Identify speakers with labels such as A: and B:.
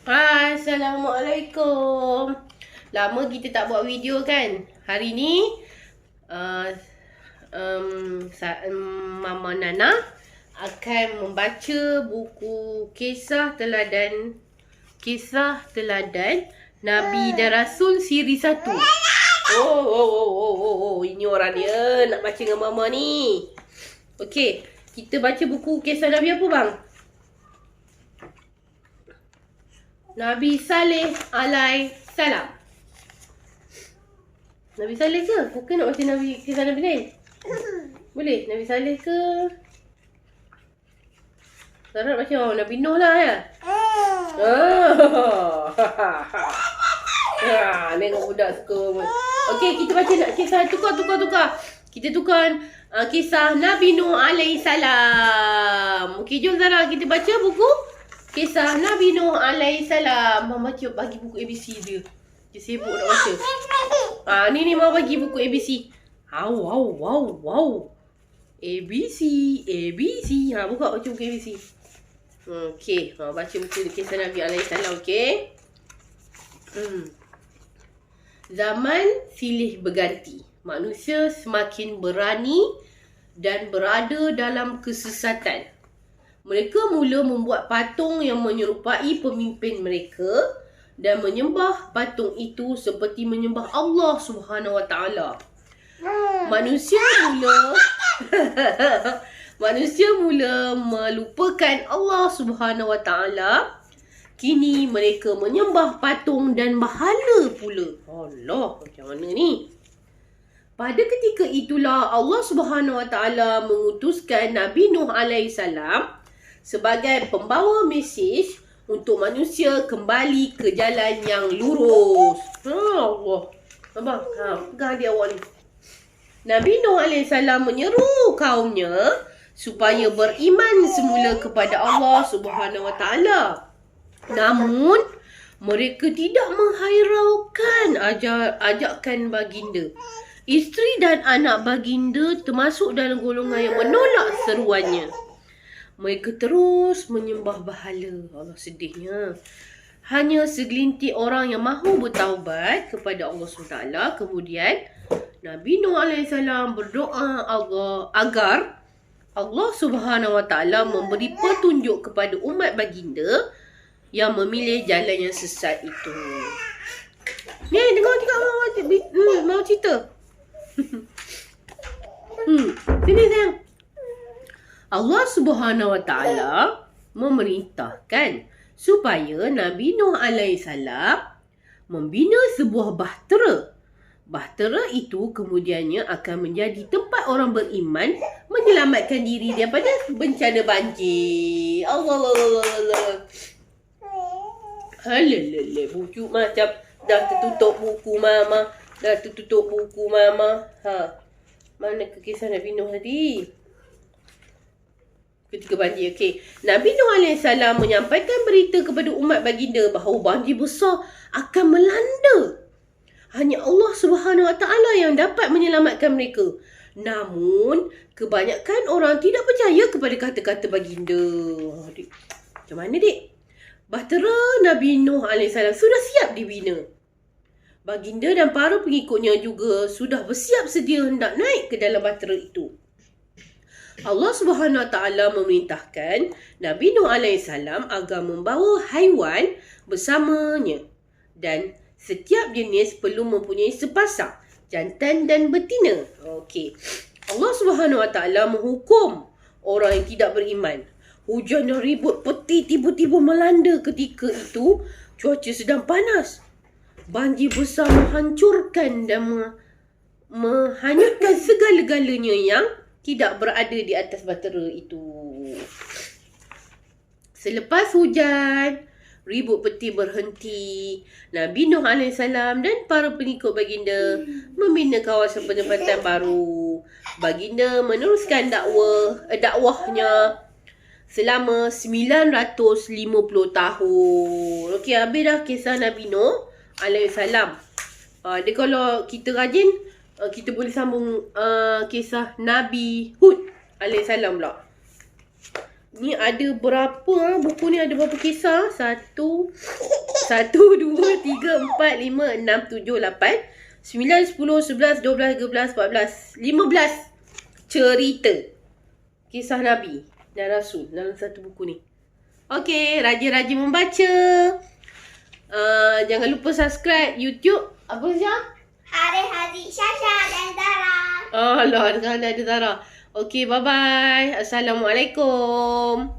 A: Assalamualaikum. Lama kita tak buat video kan. Hari ni Mama Nana akan membaca buku kisah teladan Nabi dan Rasul siri 1. Ini orang dia nak baca dengan Mama ni. Okey, kita baca buku kisah Nabi apa bang? Nabi Saleh alaihi salam. Nabi Saleh ke? Bukan nak baca kisah Nabi lain? Boleh? Nabi Saleh ke? Sarah nak baca Nabi Nuh lah ya? Tengok budak suka. Okey, kita baca nak kisah tukar. Kita tukar kisah Nabi Nuh alaihi salam. Okey, jom Zara kita baca buku kisah Nabi Nuh alaihi salam. Mama bagi buku ABC dia. Dia sibuk nak baca. Ni Mama bagi buku ABC. Wow. ABC. Buka baca buku ABC. Okey, baca buku kisah Nabi alaihi salam, okey. Zaman silih berganti. Manusia semakin berani dan berada dalam kesesatan. Mereka mula membuat patung yang menyerupai pemimpin mereka dan menyembah patung itu seperti menyembah Allah Subhanahu Wa Taala. Manusia mula melupakan Allah Subhanahu Wa Taala. Kini mereka menyembah patung dan berhala pula. Allah, macam mana ni? Pada ketika itulah Allah Subhanahu Wa Taala mengutuskan Nabi Nuh alaihi salam sebagai pembawa mesej untuk manusia kembali ke jalan yang lurus. Allah. Abang, pegang dia awak ni. Nabi Nuh AS menyeru kaumnya supaya beriman semula kepada Allah Subhanahu Wa Taala. Namun, mereka tidak menghiraukan ajakan baginda. Isteri dan anak baginda termasuk dalam golongan yang menolak seruannya. Mereka terus menyembah berhala. Allah, sedihnya. Hanya segelintir orang yang mahu bertaubat kepada Allah SWT. Kemudian Nabi Nuh AS berdoa agar Allah Subhanahu Wa Taala memberi petunjuk kepada umat baginda yang memilih jalan yang sesat itu. Ni tengok mau cerita. Sini sayang. Allah Subhanahu Wa Taala memerintahkan supaya Nabi Nuh alaihi salam membina sebuah bahtera. Bahtera itu kemudiannya akan menjadi tempat orang beriman menyelamatkan diri daripada bencana banjir. Allah. Bujuk macam dah tertutup buku Mama. Mana ke kisah Nabi Nuh tadi? Ketika banjir, okey. Nabi Nuh AS menyampaikan berita kepada umat baginda bahawa banjir besar akan melanda. Hanya Allah Subhanahu Wa Taala yang dapat menyelamatkan mereka. Namun, kebanyakan orang tidak percaya kepada kata-kata baginda. Macam mana, Dik? Bahtera Nabi Nuh AS sudah siap dibina. Baginda dan para pengikutnya juga sudah bersiap sedia hendak naik ke dalam bahtera itu. Allah Subhanahu Wa Taala memerintahkan Nabi Nuh AS agar membawa haiwan bersamanya dan setiap jenis perlu mempunyai sepasang jantan dan betina. Okey. Allah Subhanahu Wa Taala menghukum orang yang tidak beriman. Hujan dan ribut peti tiba-tiba melanda ketika itu. Cuaca sedang panas. Banjir besar menghancurkan dan menghanyutkan segala-galanya yang tidak berada di atas bahtera itu. Selepas hujan, ribut peti berhenti. Nabi Nuh AS dan para pengikut baginda membina kawasan penempatan baru. Baginda meneruskan dakwahnya selama 950 tahun. Okey, habis dah kisah Nabi Nuh AS. Dia kalau kita rajin, kita boleh sambung kisah Nabi Hud AS pula. Ni ada berapa buku ni ada berapa kisah? 1 1, 2, 3, 4, 5, 6, 7, 8, 9, 10, 11, 12, 13, 14, 15 cerita kisah Nabi dan Rasul dalam satu buku ni. Okey, rajin-rajin membaca. Jangan lupa subscribe YouTube. Apa Syah?
B: Hari-hari Syasha dan Zara.
A: Alah, sekarang ada Zara. Okey, bye-bye. Assalamualaikum.